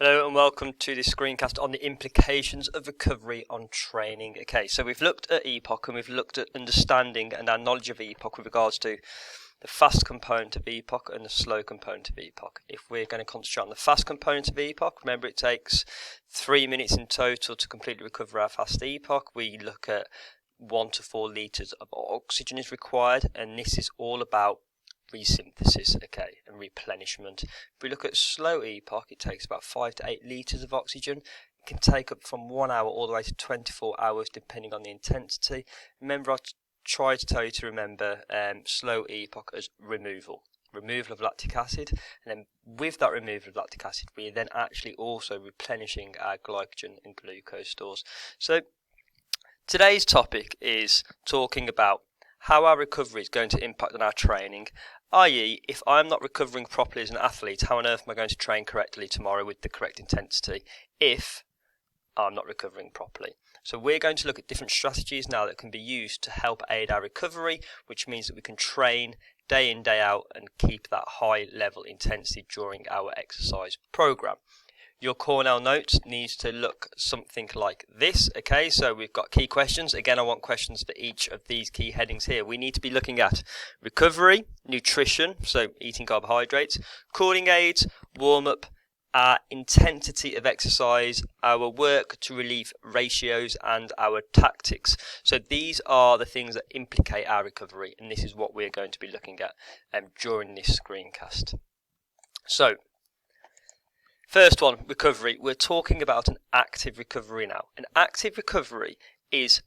Hello and welcome to this screencast on the implications of recovery on training. Okay, so we've looked at epoch and we've looked at understanding and our knowledge of epoch with regards to the fast component of epoch and the slow component of epoch. If we're going to concentrate on the fast component of epoch, remember it takes 3 minutes in total to completely recover our fast epoch. We look at 1 to 4 litres of oxygen is required, and this is all about resynthesis, okay, and replenishment. If we look at slow epoch, it takes about 5 to 8 litres of oxygen. It can take up from 1 hour all the way to 24 hours depending on the intensity. Remember, I tried to tell you to remember slow epoch as removal of lactic acid, and then with that removal of lactic acid we are then actually also replenishing our glycogen and glucose stores. So today's topic is talking about how our recovery is going to impact on our training, i.e. if I'm not recovering properly as an athlete, how on earth am I going to train correctly tomorrow with the correct intensity if I'm not recovering properly? So we're going to look at different strategies now that can be used to help aid our recovery, which means that we can train day in, day out and keep that high level intensity during our exercise program. Your Cornell note needs to look something like this. Okay, so we've got key questions. Again, I want questions for each of these key headings here. We need to be looking at recovery, nutrition, so eating carbohydrates, cooling aids, warm-up, our intensity of exercise, our work to relief ratios, and our tactics. So these are the things that implicate our recovery, and this is what we're going to be looking at during this screencast. So, first one, recovery. We're talking about an active recovery now. An active recovery is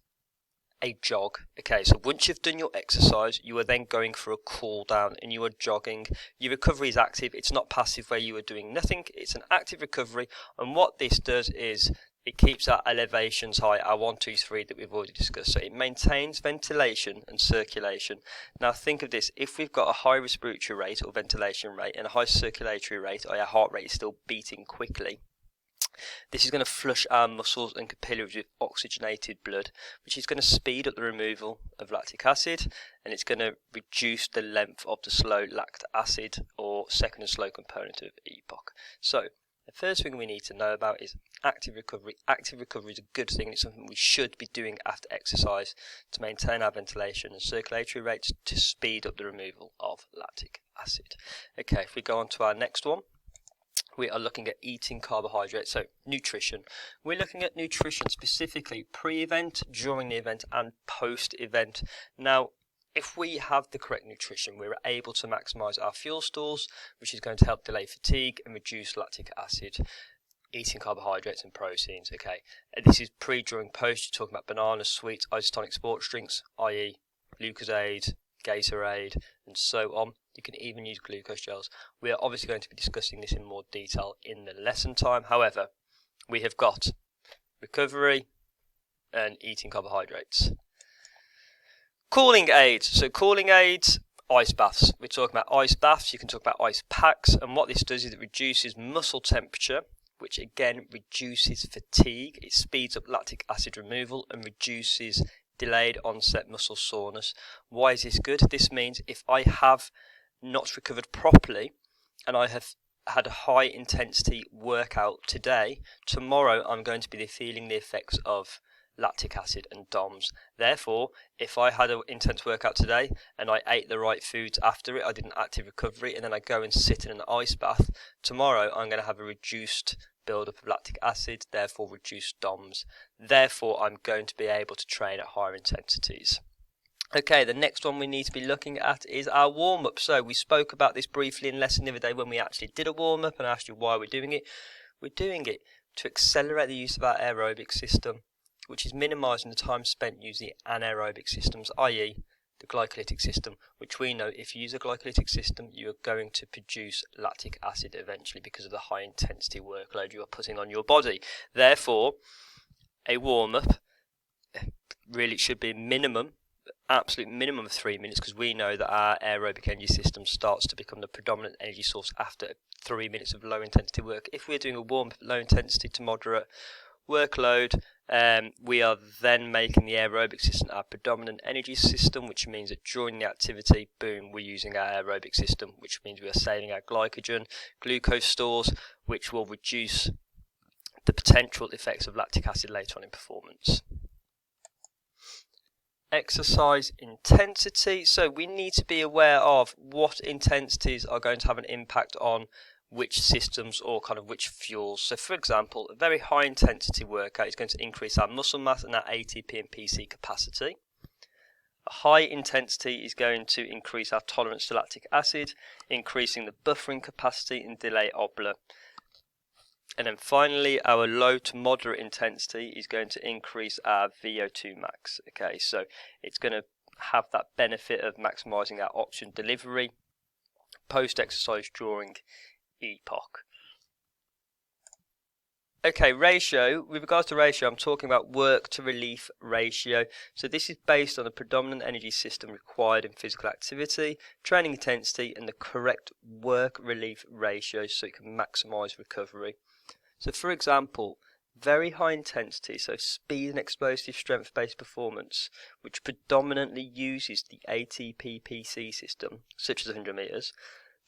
a jog. Okay, so once you've done your exercise, you are then going for a cool down and you are jogging. Your recovery is active. It's not passive where you are doing nothing. It's an active recovery, and what this does is it keeps our elevations high, our 1, 2, 3 that we've already discussed. So it maintains ventilation and circulation. Now think of this, if we've got a high respiratory rate or ventilation rate and a high circulatory rate, or our heart rate is still beating quickly, this is going to flush our muscles and capillaries with oxygenated blood, which is going to speed up the removal of lactic acid, and it's going to reduce the length of the slow lactic acid or second and slow component of epoch. So the first thing we need to know about is active recovery. Active recovery is a good thing. It's something we should be doing after exercise to maintain our ventilation and circulatory rates to speed up the removal of lactic acid. Okay, if we go on to our next one, we are looking at eating carbohydrates, so nutrition. We're looking at nutrition specifically pre-event, during the event, and post-event. Now, if we have the correct nutrition, we're able to maximise our fuel stores, which is going to help delay fatigue and reduce lactic acid. Eating carbohydrates and proteins, okay. This is pre, during, post. You're talking about bananas, sweets, isotonic sports drinks, i.e. Lucozade, Gatorade, and so on. You can even use glucose gels. We are obviously going to be discussing this in more detail in the lesson time. However, we have got recovery and eating carbohydrates. Cooling aids. So cooling aids, ice baths. We're talking about ice baths. You can talk about ice packs. And what this does is it reduces muscle temperature, which again reduces fatigue. It speeds up lactic acid removal and reduces delayed onset muscle soreness. Why is this good? This means if I have not recovered properly and I have had a high intensity workout today, tomorrow I'm going to be feeling the effects of lactic acid and DOMS. Therefore, if I had an intense workout today and I ate the right foods after it, I did an active recovery, and then I go and sit in an ice bath, tomorrow I'm going to have a reduced build-up of lactic acid, therefore reduced DOMS. Therefore, I'm going to be able to train at higher intensities. Okay, the next one we need to be looking at is our warm-up. So we spoke about this briefly in lesson the other day when we actually did a warm-up and asked you why we're doing it. We're doing it to accelerate the use of our aerobic system, which is minimising the time spent using anaerobic systems, i.e. the glycolytic system, which we know if you use a glycolytic system, you are going to produce lactic acid eventually because of the high intensity workload you are putting on your body. Therefore, a warm-up really should be absolute minimum of 3 minutes, because we know that our aerobic energy system starts to become the predominant energy source after 3 minutes of low intensity work. If we're doing a warm low intensity to moderate workload, we are then making the aerobic system our predominant energy system, which means that during the activity, boom, we're using our aerobic system, which means we are saving our glycogen, glucose stores, which will reduce the potential effects of lactic acid later on in performance. Exercise intensity. So we need to be aware of what intensities are going to have an impact on which systems or kind of which fuels. So for example, a very high intensity workout is going to increase our muscle mass and our ATP and PC capacity. A high intensity is going to increase our tolerance to lactic acid, increasing the buffering capacity and delay obla. And then finally, our low to moderate intensity is going to increase our VO2 max. Okay, so it's going to have that benefit of maximizing our oxygen delivery post-exercise during epoch. Okay, ratio. With regards to ratio, I'm talking about work to relief ratio. So this is based on the predominant energy system required in physical activity, training intensity, and the correct work relief ratio so it can maximize recovery. So for example, very high intensity, so speed and explosive strength based performance, which predominantly uses the ATP PC system, such as 100 meters,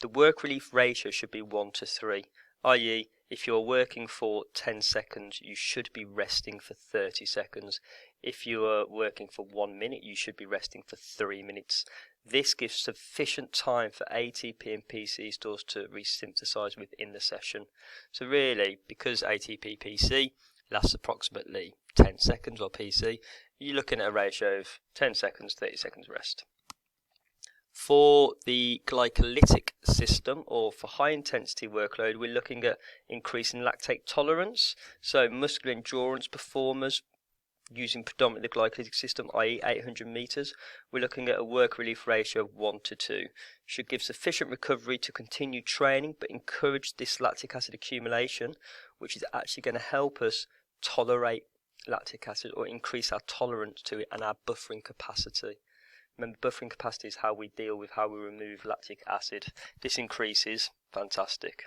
the work relief ratio should be 1 to 3, i.e. if you're working for 10 seconds, you should be resting for 30 seconds. If you are working for 1 minute, you should be resting for 3 minutes. This gives sufficient time for ATP and PC stores to resynthesize within the session. So really, because ATP PC lasts approximately 10 seconds, or PC, you're looking at a ratio of 10 seconds, 30 seconds rest. For the glycolytic system, or for high intensity workload, we're looking at increasing lactate tolerance. So muscular endurance performers using predominantly the glycolytic system, i.e. 800 meters, we're looking at a work relief ratio of 1 to 2. Should give sufficient recovery to continue training, but encourage this lactic acid accumulation, which is actually going to help us tolerate lactic acid or increase our tolerance to it and our buffering capacity. Remember, buffering capacity is how we deal with how we remove lactic acid. This increases, fantastic.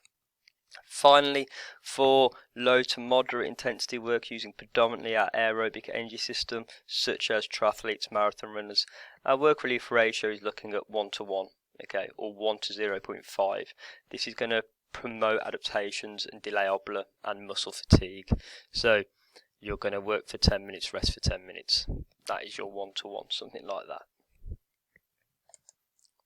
Finally, for low to moderate intensity work using predominantly our aerobic energy system, such as triathletes, marathon runners, our work relief ratio is looking at 1 to 1, okay, or 1 to 0.5. This is going to promote adaptations and delay obla and muscle fatigue. So you're going to work for 10 minutes, rest for 10 minutes. That is your 1 to 1, something like that.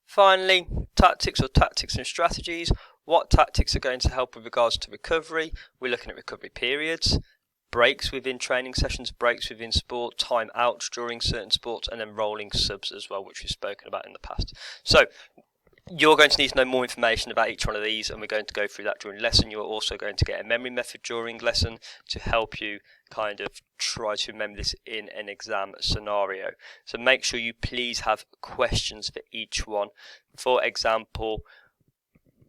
Finally, tactics and strategies. What tactics are going to help with regards to recovery? We're looking at recovery periods, breaks within training sessions, breaks within sport, time out during certain sports, and then rolling subs as well, which we've spoken about in the past. So you're going to need to know more information about each one of these, and we're going to go through that during lesson. You're also going to get a memory method during lesson to help you kind of try to remember this in an exam scenario. So make sure you please have questions for each one. For example,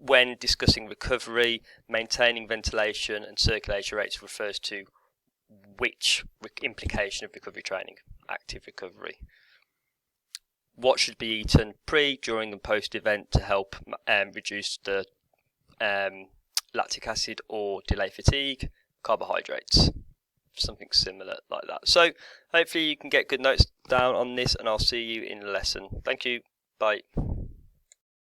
when discussing recovery, maintaining ventilation and circulation rates refers to which implication of recovery training? Active recovery. What should be eaten pre, during and post event to help reduce the lactic acid or delay fatigue? Carbohydrates. Something similar like that. So hopefully you can get good notes down on this, and I'll see you in the lesson. Thank you. Bye.